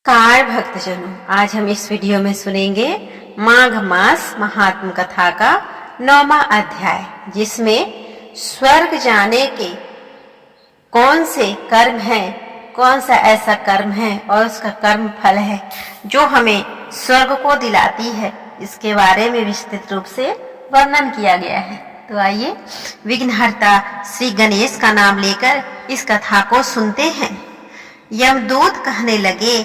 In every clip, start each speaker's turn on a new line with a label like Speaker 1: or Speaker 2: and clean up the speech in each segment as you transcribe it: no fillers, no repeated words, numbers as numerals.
Speaker 1: Car भक्तजनों, आज हम इस वीडियो में सुनेंगे माघ मास महात्म कथा का 9वां अध्याय, जिसमें स्वर्ग जाने के कौन से कर्म हैं, कौन सा ऐसा कर्म है और उसका कर्म फल है जो हमें स्वर्ग को दिलाती है, इसके बारे में विस्तृत रूप से वर्णन किया गया है। तो आइए विघ्नहर्ता श्री गणेश का नाम लेकर इस कथा को सुनते हैं। यमदूत कहने लगे,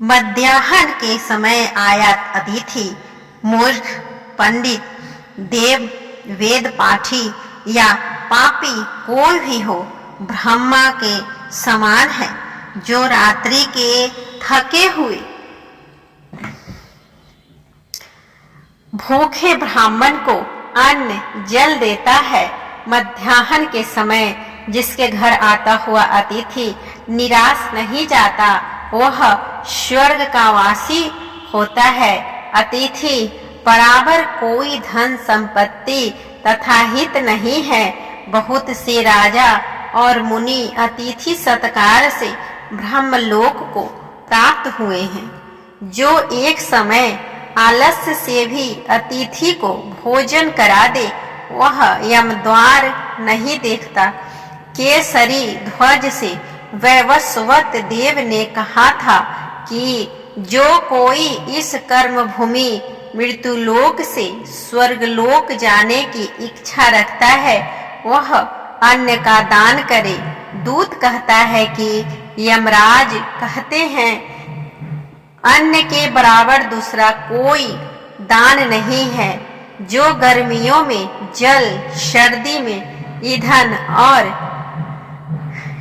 Speaker 1: मध्याह्न के समय आया अतिथि मूर्ख, पंडित, देव, वेद पाठी या पापी कोई भी हो, ब्रह्मा के समान है, जो रात्रि के थके हुए भूखे ब्राह्मण को अन्न जल देता है। मध्याह्न के समय जिसके घर आता हुआ अतिथि निराश नहीं जाता, वह स्वर्ग का वासी होता है। अतिथि बराबर कोई धन संपत्ति तथा हित नहीं है। बहुत से राजा और मुनि अतिथि सत्कार से ब्रह्मलोक को प्राप्त हुए हैं। जो एक समय आलस्य से भी अतिथि को भोजन करा दे, वह यमद्वार नहीं देखता। केसरी ध्वज से वैवस्वत देव ने कहा था कि जो कोई इस कर्म भूमि मृत्युलोक से स्वर्गलोक जाने की इच्छा रखता है, वह अन्न का दान करे। दूत कहता है कि यमराज कहते हैं, अन्न के बराबर दूसरा कोई दान नहीं है। जो गर्मियों में जल, सर्दी में ईंधन और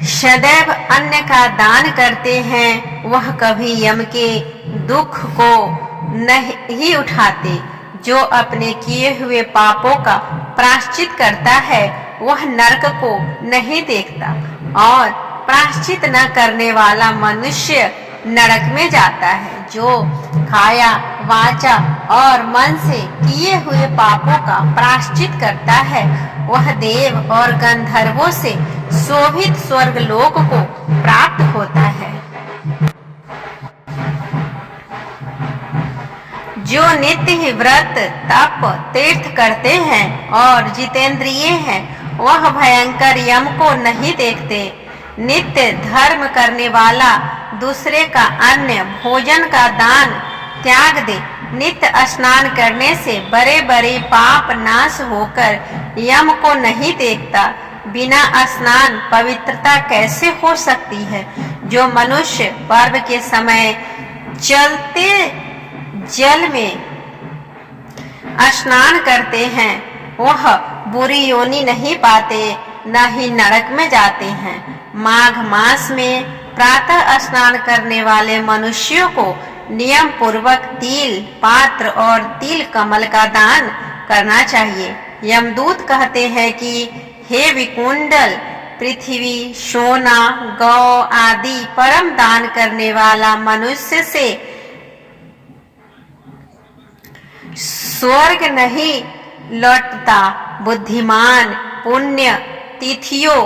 Speaker 1: सदैव अन्न का दान करते हैं, वह कभी यम के दुख को नहीं उठाते। जो अपने किए हुए पापों का प्रायश्चित करता है, वह नरक को नहीं देखता, और प्रायश्चित न करने वाला मनुष्य नरक में जाता है। जो काया, वाचा और मन से किए हुए पापों का प्रायश्चित करता है, वह देव और गंधर्वों से शोभित स्वर्गलोक को प्राप्त होता है। जो नित्य ही व्रत, तप, तीर्थ करते हैं और जितेंद्रिय हैं, वह भयंकर यम को नहीं देखते। नित्य धर्म करने वाला दूसरे का अन्न भोजन का दान त्याग दे। नित्य स्नान करने से बड़े बड़े पाप नाश होकर यम को नहीं देखता। बिना स्नान पवित्रता कैसे हो सकती है? जो मनुष्य पर्व के समय चलते जल में स्नान करते हैं, वह बुरी योनि नहीं पाते, न ही नरक में जाते हैं। माघ मास में प्रातः स्नान करने वाले मनुष्यों को नियम पूर्वक तिल पात्र और तिल कमल का दान करना चाहिए। यमदूत कहते हैं कि हे विकुंडल, पृथ्वी, सोना, गौ आदि परम दान करने वाला मनुष्य से स्वर्ग नहीं लौटता। बुद्धिमान पुण्य तिथियों,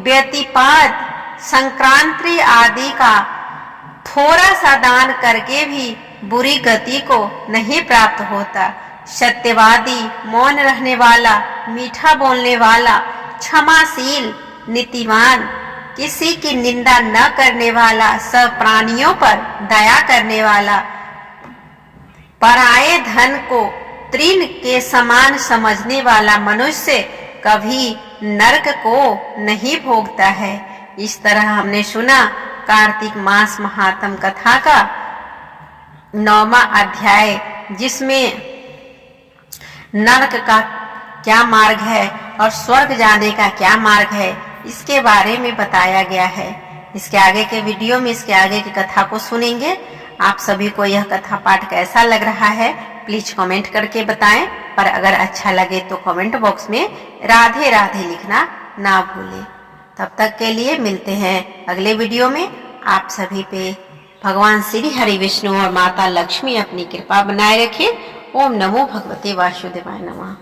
Speaker 1: व्यतिपात, संक्रांति आदि का थोड़ा सा दान करके भी बुरी गति को नहीं प्राप्त होता। सत्यवादी, मौन रहने वाला, मीठा बोलने वाला, क्षमाशील, नीतिमान, किसी की निंदा न करने वाला, सब प्राणियों पर दया करने वाला, पराये धन को तृण के समान समझने वाला मनुष्य कभी नरक को नहीं भोगता है। इस तरह हमने सुना कार्तिक मास महात्म कथा का 9वां अध्याय, जिसमें नरक का क्या मार्ग है और स्वर्ग जाने का क्या मार्ग है, इसके बारे में बताया गया है। इसके आगे के वीडियो में इसके आगे की कथा को सुनेंगे। आप सभी को यह कथा पाठ कैसा लग रहा है, प्लीज कमेंट करके बताएं, और अगर अच्छा लगे तो कमेंट बॉक्स में राधे राधे लिखना ना भूलें। तब तक के लिए मिलते हैं अगले वीडियो में। आप सभी पे भगवान श्री हरि विष्णु और माता लक्ष्मी अपनी कृपा बनाए रखें। ओम नमो भगवते वासुदेवाय नमः।